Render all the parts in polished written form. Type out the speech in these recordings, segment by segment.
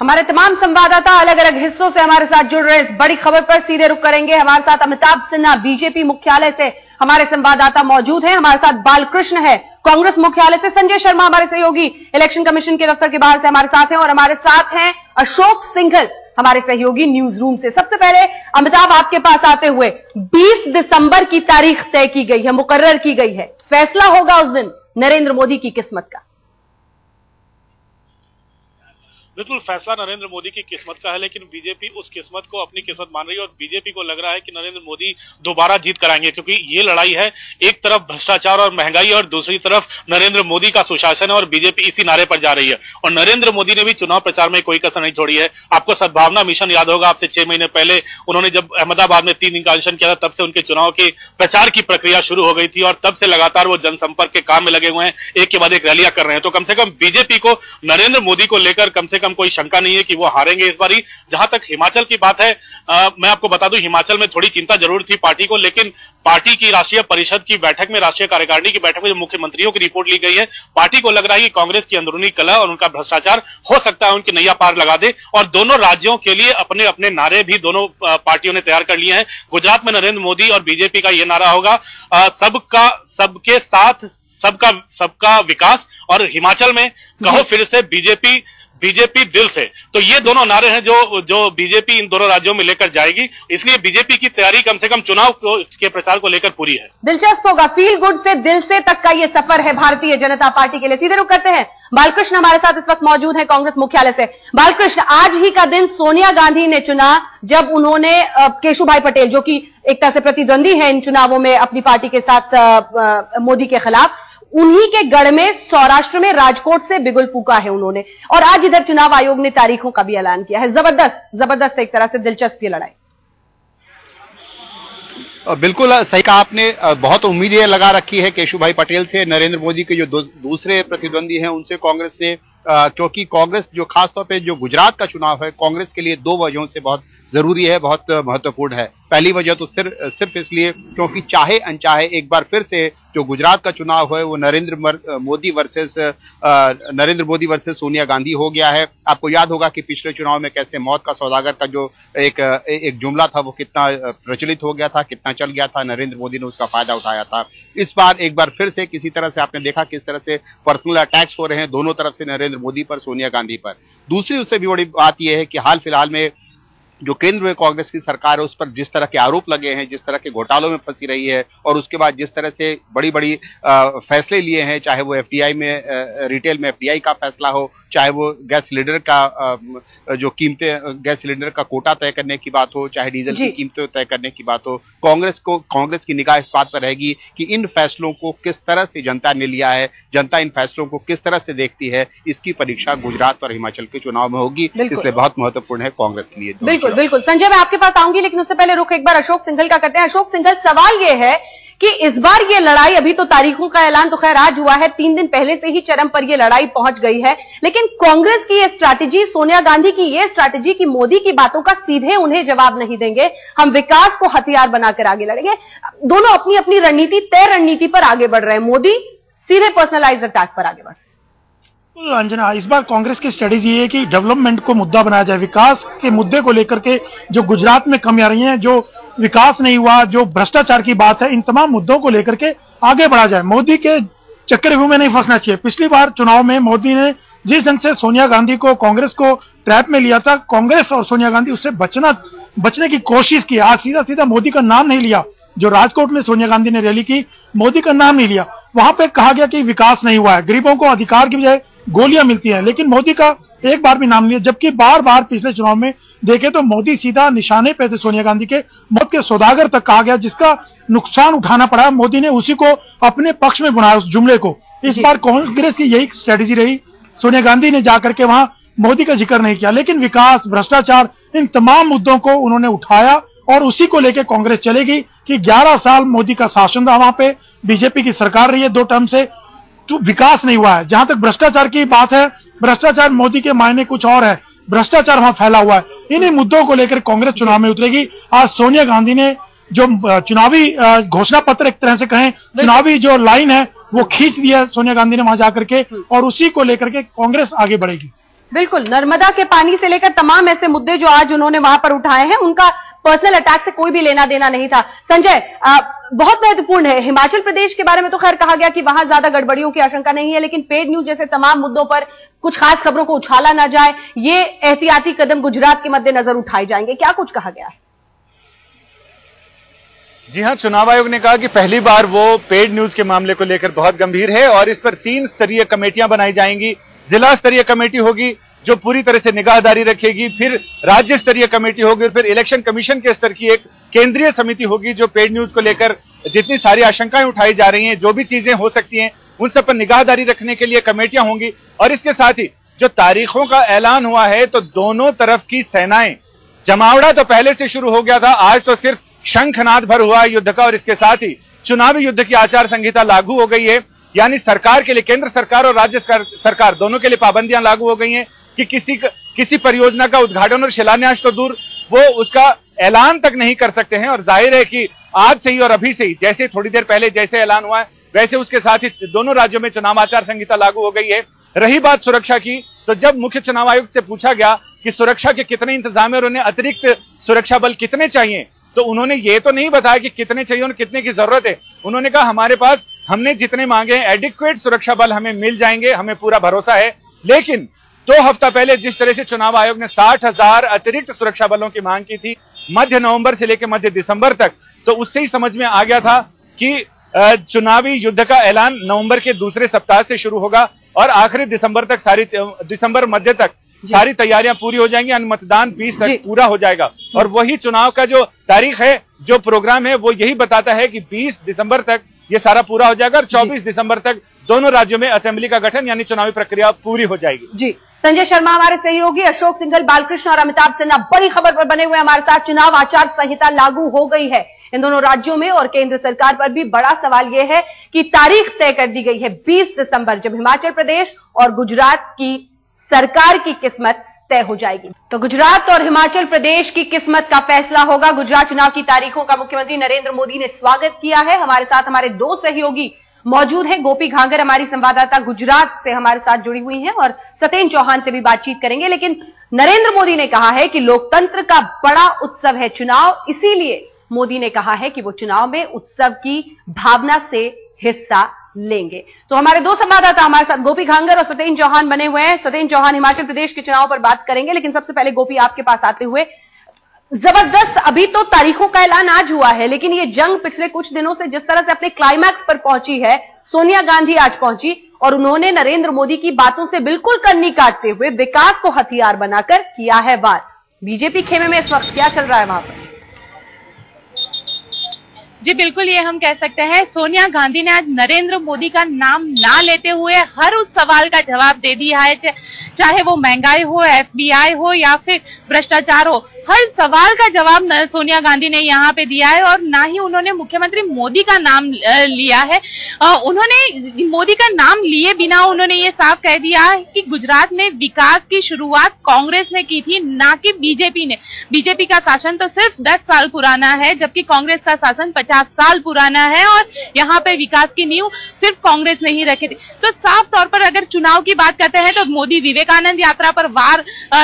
हमारे तमाम संवाददाता अलग अलग हिस्सों से हमारे साथ जुड़ रहे हैं। इस बड़ी खबर पर सीधे रुख करेंगे। हमारे साथ अमिताभ सिन्हा बीजेपी मुख्यालय से हमारे संवाददाता मौजूद हैं। हमारे साथ बालकृष्ण है कांग्रेस मुख्यालय से, संजय शर्मा हमारे सहयोगी इलेक्शन कमीशन के दफ्तर के बाहर से हमारे साथ हैं, और हमारे साथ हैं अशोक सिंघल हमारे सहयोगी न्यूज रूम से। सबसे पहले अमिताभ, आपके पास आते हुए 20 दिसंबर की तारीख तय की गई है, मुकर्रर की गई है, फैसला होगा उस दिन नरेंद्र मोदी की किस्मत का। बिल्कुल, फैसला नरेंद्र मोदी की किस्मत का है, लेकिन बीजेपी उस किस्मत को अपनी किस्मत मान रही है और बीजेपी को लग रहा है कि नरेंद्र मोदी दोबारा जीत कराएंगे, क्योंकि ये लड़ाई है, एक तरफ भ्रष्टाचार और महंगाई और दूसरी तरफ नरेंद्र मोदी का सुशासन है, और बीजेपी इसी नारे पर जा रही है। और नरेंद्र मोदी ने भी चुनाव प्रचार में कोई कसर नहीं छोड़ी है। आपको सद्भावना मिशन याद होगा, आपसे 6 महीने पहले उन्होंने जब अहमदाबाद में 3 दिन का अनशन किया था, तब से उनके चुनाव के प्रचार की प्रक्रिया शुरू हो गई थी और तब से लगातार वो जनसंपर्क के काम में लगे हुए हैं, एक के बाद एक रैलियां कर रहे हैं। तो कम से कम बीजेपी को नरेंद्र मोदी को लेकर कम से कम कोई शंका नहीं है कि वो हारेंगे इस बारी। जहां तक हिमाचल की बात है, मैं आपको बता दूं, हिमाचल में थोड़ी चिंता जरूर थी पार्टी को, लेकिन पार्टी की राष्ट्रीय परिषद की बैठक में, राष्ट्रीय कार्यकारिणी की बैठक में जो मुख्यमंत्रियों की रिपोर्ट ली गई है, पार्टी को लग रहा है कि कांग्रेस की अंदरूनी कलह और उनका भ्रष्टाचार हो सकता है उनकी नैया पार लगा दे। और दोनों राज्यों के लिए अपने अपने नारे भी दोनों पार्टियों ने तैयार कर लिए हैं। गुजरात में नरेंद्र मोदी और बीजेपी का यह नारा होगा, सबका सबके साथ सबका विकास, और हिमाचल में कहो फिर से बीजेपी दिल से। तो ये दोनों नारे हैं जो बीजेपी इन दोनों राज्यों में लेकर जाएगी, इसलिए बीजेपी की तैयारी कम से कम चुनाव के प्रचार को लेकर पूरी है। दिलचस्प होगा, फील गुड से दिल से तक का ये सफर है भारतीय जनता पार्टी के लिए। सीधे रुख करते हैं, बालकृष्ण हमारे साथ इस वक्त मौजूद है कांग्रेस मुख्यालय से। बालकृष्ण, आज ही का दिन सोनिया गांधी ने चुना जब उन्होंने केशुभाई पटेल, जो कि एक तरह से प्रतिद्वंदी है इन चुनावों में अपनी पार्टी के साथ मोदी के खिलाफ, उन्हीं के गढ़ में सौराष्ट्र में राजकोट से बिगुल फूका है उन्होंने। और आज इधर चुनाव आयोग ने तारीखों का भी ऐलान किया है। जबरदस्त एक तरह से दिलचस्प ये लड़ाई। बिल्कुल सही कहा आपने, बहुत उम्मीदें लगा रखी है केशुभाई पटेल से, नरेंद्र मोदी के जो दूसरे प्रतिद्वंदी हैं उनसे कांग्रेस ने, क्योंकि कांग्रेस जो खासतौर पे जो गुजरात का चुनाव है कांग्रेस के लिए 2 वजहों से बहुत जरूरी है, बहुत महत्वपूर्ण है। पहली वजह तो सिर्फ इसलिए क्योंकि चाहे अनचाहे एक बार फिर से जो गुजरात का चुनाव है वो नरेंद्र मोदी वर्सेस सोनिया गांधी हो गया है। आपको याद होगा कि पिछले चुनाव में कैसे मौत का सौदागर का जो एक जुमला था वो कितना प्रचलित हो गया था, कितना चल गया था, नरेंद्र मोदी ने उसका फायदा उठाया था। इस बार एक बार फिर से किसी तरह से आपने देखा किस तरह से पर्सनल अटैक्स हो रहे हैं दोनों तरफ से, नरेंद्र मोदी पर, सोनिया गांधी पर। दूसरी उससे भी बड़ी बात यह है कि हाल फिलहाल में जो केंद्र में कांग्रेस की सरकार है उस पर जिस तरह के आरोप लगे हैं, जिस तरह के घोटालों में फंसी रही है, और उसके बाद जिस तरह से बड़ी बड़ी फैसले लिए हैं, चाहे वो एफडीआई में, रिटेल में एफडीआई का फैसला हो, चाहे वो गैस सिलेंडर का जो कीमतें, गैस सिलेंडर का कोटा तय करने की बात हो, चाहे डीजल की कीमतें तय करने की बात हो, कांग्रेस की निगाह इस बात पर रहेगी कि इन फैसलों को किस तरह से जनता ने लिया है, जनता इन फैसलों को किस तरह से देखती है, इसकी परीक्षा गुजरात और हिमाचल के चुनाव में होगी। इसलिए बहुत महत्वपूर्ण है कांग्रेस के लिए। बिल्कुल संजय, मैं आपके पास आऊंगी, लेकिन उससे पहले रुख एक बार अशोक सिंघल का करते हैं। अशोक सिंघल, सवाल यह है कि इस बार ये लड़ाई, अभी तो तारीखों का ऐलान तो खैर आज हुआ है, 3 दिन पहले से ही चरम पर ये लड़ाई पहुंच गई है, लेकिन कांग्रेस की ये स्ट्रैटेजी, सोनिया गांधी की ये स्ट्रैटेजी कि मोदी की बातों का सीधे उन्हें जवाब नहीं देंगे, हम विकास को हथियार बनाकर आगे लड़ेंगे, दोनों अपनी अपनी रणनीति, तय रणनीति पर आगे बढ़ रहे हैं। मोदी सीधे पर्सनलाइज्ड अटैक पर आगे बढ़ रहे हैं। अंजना, इस बार कांग्रेस की स्ट्रेटेजी है कि डेवलपमेंट को मुद्दा बनाया जाए, विकास के मुद्दे को लेकर के जो गुजरात में कमियां रही हैं, जो विकास नहीं हुआ, जो भ्रष्टाचार की बात है, इन तमाम मुद्दों को लेकर के आगे बढ़ा जाए। मोदी के चक्रव्यूह में नहीं फंसना चाहिए। पिछली बार चुनाव में मोदी ने जिस ढंग से सोनिया गांधी को, कांग्रेस को ट्रैप में लिया था, कांग्रेस और सोनिया गांधी उससे बचने की कोशिश की। आज सीधा मोदी का नाम नहीं लिया। जो राजकोट में सोनिया गांधी ने रैली की, मोदी का नाम नहीं लिया। वहां पे कहा गया कि विकास नहीं हुआ है, गरीबों को अधिकार की बजाय गोलियां मिलती हैं, लेकिन मोदी का एक बार भी नाम नहीं लिया। जबकि बार बार पिछले चुनाव में देखे तो मोदी सीधा निशाने पे थे सोनिया गांधी के, मौत के सौदागर तक कहा गया, जिसका नुकसान उठाना पड़ा। मोदी ने उसी को अपने पक्ष में बुनाया, उस जुमले को। इस बार कांग्रेस की यही स्ट्रेटेजी रही। सोनिया गांधी ने जाकर के वहां मोदी का जिक्र नहीं किया, लेकिन विकास, भ्रष्टाचार, इन तमाम मुद्दों को उन्होंने उठाया और उसी को लेकर कांग्रेस चलेगी कि 11 साल मोदी का शासन रहा, वहां पे बीजेपी की सरकार रही है 2 टर्म से, तो विकास नहीं हुआ है। जहां तक भ्रष्टाचार की बात है, भ्रष्टाचार मोदी के मायने कुछ और है, भ्रष्टाचार वहां फैला हुआ है। इन्हीं मुद्दों को लेकर कांग्रेस चुनाव में उतरेगी। आज सोनिया गांधी ने जो चुनावी घोषणा पत्र, एक तरह से कहें चुनावी जो लाइन है, वो खींच दिया सोनिया गांधी ने वहां जाकर के, और उसी को लेकर के कांग्रेस आगे बढ़ेगी। बिल्कुल, नर्मदा के पानी से लेकर तमाम ऐसे मुद्दे जो आज उन्होंने वहां पर उठाए हैं, उनका पर्सनल अटैक से कोई भी लेना देना नहीं था। संजय, बहुत महत्वपूर्ण है, हिमाचल प्रदेश के बारे में तो खैर कहा गया कि वहां ज्यादा गड़बड़ियों की आशंका नहीं है, लेकिन पेड न्यूज जैसे तमाम मुद्दों पर कुछ खास खबरों को उछाला ना जाए, ये एहतियाती कदम गुजरात के मद्देनजर उठाए जाएंगे, क्या कुछ कहा गया है? जी हां, चुनाव आयोग ने कहा कि पहली बार वो पेड न्यूज के मामले को लेकर बहुत गंभीर है और इस पर 3 स्तरीय कमेटियां बनाई जाएंगी। जिला स्तरीय कमेटी होगी जो पूरी तरह से निगाहदारी रखेगी, फिर राज्य स्तरीय कमेटी होगी और फिर इलेक्शन कमीशन के स्तर की एक केंद्रीय समिति होगी जो पेड न्यूज को लेकर जितनी सारी आशंकाएं उठाई जा रही हैं, जो भी चीजें हो सकती हैं, उन सब पर निगाहदारी रखने के लिए कमेटियां होंगी। और इसके साथ ही जो तारीखों का ऐलान हुआ है, तो दोनों तरफ की सेनाएं, जमावड़ा तो पहले से शुरू हो गया था, आज तो सिर्फ शंखनाद भर हुआ है युद्ध का। और इसके साथ ही चुनावी युद्ध की आचार संहिता लागू हो गई है, यानी सरकार के लिए, केंद्र सरकार और राज्य सरकार दोनों के लिए पाबंदियां लागू हो गई हैं कि किसी परियोजना का उद्घाटन और शिलान्यास तो दूर, वो उसका ऐलान तक नहीं कर सकते हैं। और जाहिर है कि आज से ही और अभी से ही, जैसे थोड़ी देर पहले जैसे ऐलान हुआ है, वैसे उसके साथ ही दोनों राज्यों में चुनाव आचार संहिता लागू हो गई है। रही बात सुरक्षा की, तो जब मुख्य चुनाव आयुक्त से पूछा गया कि सुरक्षा के कितने इंतजाम है और उन्हें अतिरिक्त सुरक्षा बल कितने चाहिए, तो उन्होंने ये तो नहीं बताया कि कितने चाहिए और कितने की जरूरत है। उन्होंने कहा हमारे पास, हमने जितने मांगे हैं एडिक्वेट सुरक्षा बल हमें मिल जाएंगे, हमें पूरा भरोसा है। लेकिन 2 हफ्ता पहले जिस तरह से चुनाव आयोग ने 60,000 अतिरिक्त सुरक्षा बलों की मांग की थी मध्य नवंबर से लेकर मध्य दिसंबर तक, तो उससे ही समझ में आ गया था कि चुनावी युद्ध का ऐलान नवंबर के दूसरे सप्ताह से शुरू होगा और आखिरी दिसंबर तक, दिसंबर मध्य तक सारी तैयारियां पूरी हो जाएंगी, मतदान 20 तक पूरा हो जाएगा। और वही चुनाव का जो तारीख है, जो प्रोग्राम है, वो यही बताता है कि 20 दिसंबर तक ये सारा पूरा हो जाएगा और 24 दिसंबर तक दोनों राज्यों में असेंबली का गठन यानी चुनावी प्रक्रिया पूरी हो जाएगी। जी, संजय शर्मा हमारे सहयोगी, अशोक सिंघल, बालकृष्ण और अमिताभ सिन्हा बड़ी खबर पर बने हुए हमारे साथ। चुनाव आचार संहिता लागू हो गई है इन दोनों राज्यों में और केंद्र सरकार पर भी बड़ा सवाल यह है कि तारीख तय कर दी गई है 20 दिसंबर, जब हिमाचल प्रदेश और गुजरात की सरकार की किस्मत तय हो जाएगी। तो गुजरात और हिमाचल प्रदेश की किस्मत का फैसला होगा। गुजरात चुनाव की तारीखों का मुख्यमंत्री नरेंद्र मोदी ने स्वागत किया है। हमारे साथ हमारे 2 सहयोगी मौजूद हैं। गोपी घांगर हमारी संवाददाता गुजरात से हमारे साथ जुड़ी हुई हैं और सतेन चौहान से भी बातचीत करेंगे। लेकिन नरेंद्र मोदी ने कहा है कि लोकतंत्र का बड़ा उत्सव है चुनाव, इसीलिए मोदी ने कहा है कि वो चुनाव में उत्सव की भावना से हिस्सा लेंगे। तो हमारे 2 संवाददाता हमारे साथ गोपी घांगर और सतेन चौहान बने हुए हैं। सतेन चौहान हिमाचल प्रदेश के चुनाव पर बात करेंगे, लेकिन सबसे पहले गोपी आपके पास आते हुए, जबरदस्त, अभी तो तारीखों का ऐलान आज हुआ है, लेकिन ये जंग पिछले कुछ दिनों से जिस तरह से अपने क्लाइमैक्स पर पहुंची है, सोनिया गांधी आज पहुंची और उन्होंने नरेंद्र मोदी की बातों से बिल्कुल कन्नी काटते हुए विकास को हथियार बनाकर किया है वार। बीजेपी खेमे में इस वक्त क्या चल रहा है वहां पर? जी बिल्कुल, ये हम कह सकते हैं सोनिया गांधी ने आज नरेंद्र मोदी का नाम ना लेते हुए हर उस सवाल का जवाब दे दिया है, चाहे वो महंगाई हो, FBI हो या फिर भ्रष्टाचार हो, हर सवाल का जवाब सोनिया गांधी ने यहाँ पे दिया है। और ना ही उन्होंने मुख्यमंत्री मोदी का नाम लिया है, उन्होंने मोदी का नाम लिए बिना उन्होंने ये साफ कह दिया है कि गुजरात में विकास की शुरुआत कांग्रेस ने की थी, ना कि बीजेपी ने। बीजेपी का शासन तो सिर्फ 10 साल पुराना है, जबकि कांग्रेस का शासन 50 साल पुराना है और यहाँ पे विकास की नींव सिर्फ कांग्रेस ने ही रखी थी। तो साफ तौर पर अगर चुनाव की बात करते हैं तो मोदी विवेकानंद यात्रा पर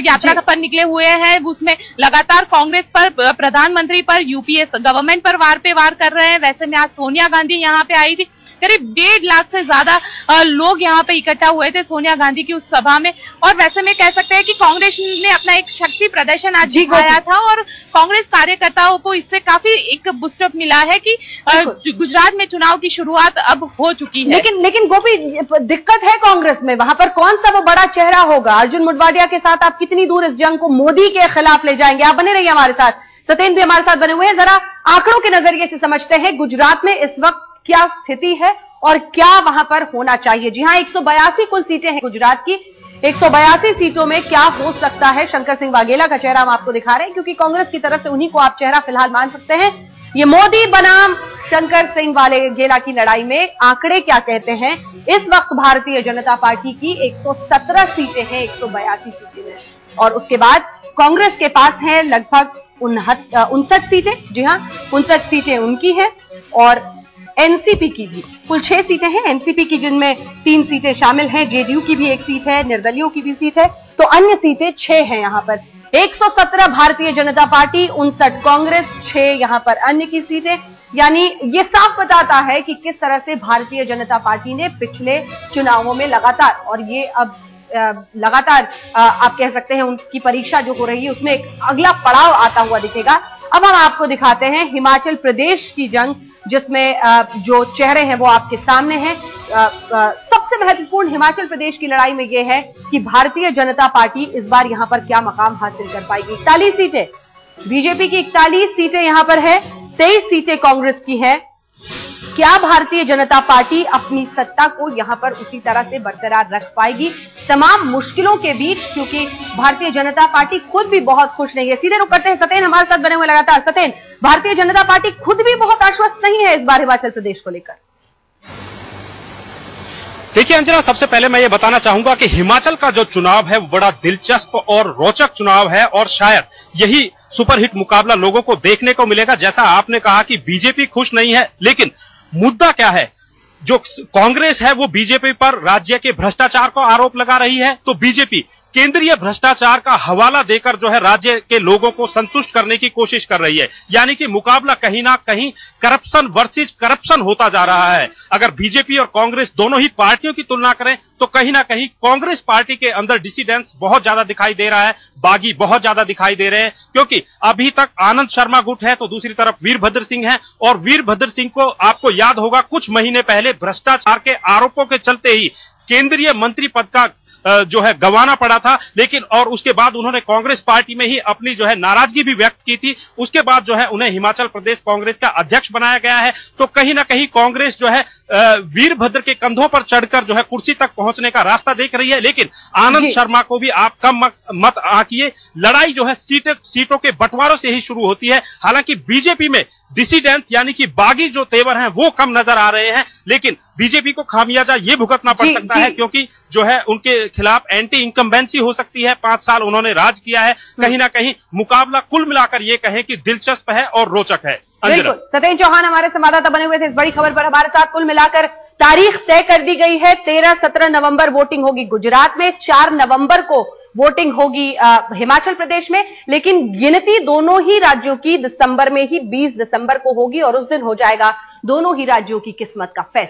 यात्रा पर निकले हुए हैं, उसमें लगातार कांग्रेस पर, प्रधानमंत्री पर, यूपीए गवर्नमेंट पर वार पे वार कर रहे हैं। वैसे में आज सोनिया गांधी यहाँ पे आई थी, करीब 1.5 लाख से ज्यादा लोग यहाँ पे इकट्ठा हुए थे सोनिया गांधी की उस सभा में। और वैसे में कह सकते हैं कि कांग्रेस ने अपना एक शक्ति प्रदर्शन आज दिखाया था और कांग्रेस कार्यकर्ताओं को इससे काफी एक बूस्टअप मिला है कि गुजरात में चुनाव की शुरुआत अब हो चुकी है। लेकिन गोपी, दिक्कत है कांग्रेस में, वहां पर कौन सा वो बड़ा चेहरा होगा? अर्जुन मुडवाडिया के साथ आप कितनी दूर इस जंग को मोदी के खिलाफ ले जाएंगे? आप बने रहिए हमारे साथ, सतेन भी हमारे साथ बने हुए हैं। जरा आंकड़ों के नजरिए से समझते हैं गुजरात में इस वक्त क्या स्थिति है और क्या वहां पर होना चाहिए। जी हां, 182 कुल सीटें हैं गुजरात की। 182 सीटों में क्या हो सकता है? शंकर सिंह वाघेला का चेहरा हम आपको दिखा रहे हैं, क्योंकि कांग्रेस की तरफ से उन्हीं को आप चेहरा फिलहाल मान सकते हैं। ये मोदी बनाम शंकर सिंह वाघेला की लड़ाई में आंकड़े क्या कहते हैं? इस वक्त भारतीय जनता पार्टी की 117 सीटें हैं 182 सीटें में, और उसके बाद कांग्रेस के पास है लगभग 59 सीटें। जी हां, 59 सीटें उनकी हैं और एनसीपी की भी कुल 6 सीटें हैं। एनसीपी की जिनमें 3 सीटें शामिल हैं, जेडीयू की भी 1 सीट है, निर्दलियों की भी सीट है। तो अन्य सीटें 6 हैं यहां पर। 117 भारतीय जनता पार्टी, 59 कांग्रेस, 6 यहां पर अन्य की सीटें। यानी ये साफ बताता है कि किस तरह से भारतीय जनता पार्टी ने पिछले चुनावों में लगातार, और ये अब लगातार आप कह सकते हैं उनकी परीक्षा जो हो रही है उसमें एक अगला पड़ाव आता हुआ दिखेगा। अब हम आपको दिखाते हैं हिमाचल प्रदेश की जंग, जिसमें जो चेहरे हैं वो आपके सामने हैं। सबसे महत्वपूर्ण हिमाचल प्रदेश की लड़ाई में यह है कि भारतीय जनता पार्टी इस बार यहां पर क्या मकाम हासिल कर पाएगी। 41 सीटें बीजेपी की, 41 सीटें यहां पर है, 23 सीटें कांग्रेस की हैं। क्या भारतीय जनता पार्टी अपनी सत्ता को यहां पर उसी तरह से बरकरार रख पाएगी तमाम मुश्किलों के बीच, क्योंकि भारतीय जनता पार्टी खुद भी बहुत खुश नहीं है। सीधे रुक करते हैं, सतेन हमारे साथ बने हुए लगातार। सतेन, भारतीय जनता पार्टी खुद भी बहुत आश्वस्त नहीं है इस बार हिमाचल प्रदेश को लेकर। देखिए अंजना, सबसे पहले मैं ये बताना चाहूंगा कि हिमाचल का जो चुनाव है वो बड़ा दिलचस्प और रोचक चुनाव है, और शायद यही सुपरहिट मुकाबला लोगों को देखने को मिलेगा। जैसा आपने कहा कि बीजेपी खुश नहीं है, लेकिन मुद्दा क्या है? जो कांग्रेस है वो बीजेपी पर राज्य के भ्रष्टाचार को आरोप लगा रही है, तो बीजेपी केंद्रीय भ्रष्टाचार का हवाला देकर जो है राज्य के लोगों को संतुष्ट करने की कोशिश कर रही है। यानी कि मुकाबला कहीं ना कहीं करप्शन वर्सेस करप्शन होता जा रहा है। अगर बीजेपी और कांग्रेस दोनों ही पार्टियों की तुलना करें तो कहीं ना कहीं कांग्रेस पार्टी के अंदर डिसिडेंस बहुत ज्यादा दिखाई दे रहा है, बागी बहुत ज्यादा दिखाई दे रहे हैं, क्योंकि अभी तक आनंद शर्मा गुट है तो दूसरी तरफ वीरभद्र सिंह है, और वीरभद्र सिंह को आपको याद होगा कुछ महीने पहले भ्रष्टाचार के आरोपों के चलते ही केंद्रीय मंत्री पद का जो है गंवाना पड़ा था, लेकिन और उसके बाद उन्होंने कांग्रेस पार्टी में ही अपनी जो है नाराजगी भी व्यक्त की थी। उसके बाद जो है उन्हें हिमाचल प्रदेश कांग्रेस का अध्यक्ष बनाया गया है। तो कहीं ना कहीं कांग्रेस जो है वीरभद्र के कंधों पर चढ़कर जो है कुर्सी तक पहुंचने का रास्ता देख रही है, लेकिन आनंद शर्मा को भी आप कम मत आंकिए। लड़ाई जो है सीटों के बंटवारों से ही शुरू होती है। हालांकि बीजेपी में डिसिडेंस यानी कि बागी जो तेवर हैं वो कम नजर आ रहे हैं, लेकिन बीजेपी को खामियाजा ये भुगतना पड़ सकता है, क्योंकि जो है उनके खिलाफ एंटी इनकम्बेंसी हो सकती है। 5 साल उन्होंने राज किया है। कहीं ना कहीं मुकाबला कुल मिलाकर ये कहें कि दिलचस्प है और रोचक है। बिल्कुल, सतेन चौहान हमारे संवाददाता बने हुए थे इस बड़ी खबर पर हमारे साथ। कुल मिलाकर तारीख तय कर दी गई है, 13-17 नवंबर वोटिंग होगी गुजरात में, 4 नवंबर को वोटिंग होगी हिमाचल प्रदेश में, लेकिन गिनती दोनों ही राज्यों की दिसंबर में ही 20 दिसंबर को होगी, और उस दिन हो जाएगा दोनों ही राज्यों की किस्मत का फैसला।